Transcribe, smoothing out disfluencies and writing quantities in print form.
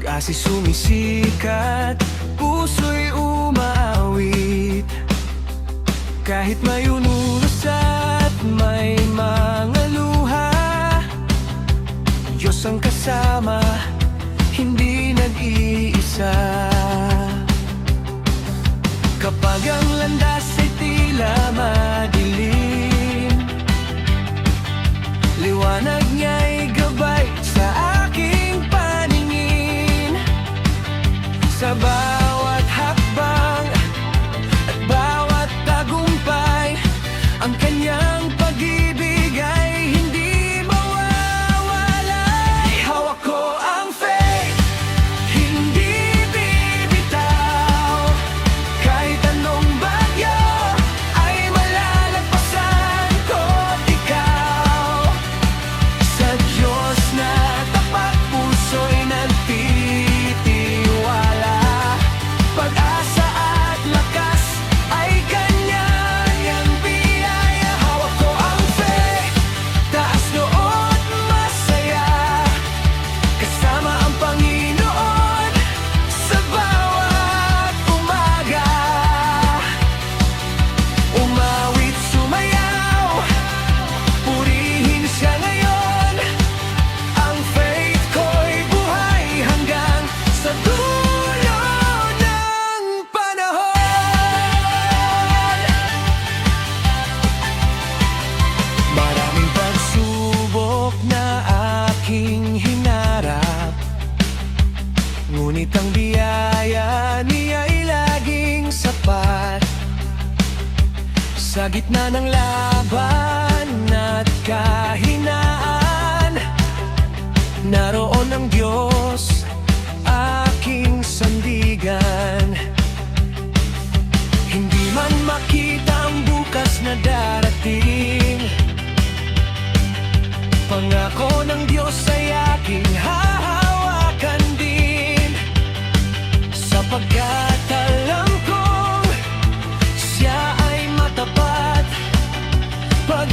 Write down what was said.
pag-asa'y sumisikat, puso'y umaawit. Kahit may ununos at may mga luha, Diyos ang kasama, hindi nag-iisa. Kapag ang landas ay tila madilim, liwanag niya'y gabay sa aking paningin. Sa bawat hakbang at bawat tagumpay, ang kanyang pag-ibig ay hindi mawawala. Hawak ko ang faith, hindi bibitaw. Kahit anong bagyo ay malalagpasan ko't ikaw. Sa Diyos na tapat, puso'y nagtitiwala. Pag-asa at lakas ay kanyang biyaya. Hawak ko ang faith, taas noon masaya, kasama ang Panginoon sa bawat umaga. Umawit, sumayaw, purihin siya ngayon. Ang faith ko'y buhay hanggang sa dulo ng panahon. Maraming pagsubok na aking hinarap, ngunit ang biyaya niya'y laging sapat. Sa gitna ng laban at kahinaan, naroon ang Diyos, aking sandigan. Hindi man makita ang bukas na darating, pangako ng Diyos ay aking hahawakan din. Sapagkat alam kong siya ay matapat, pag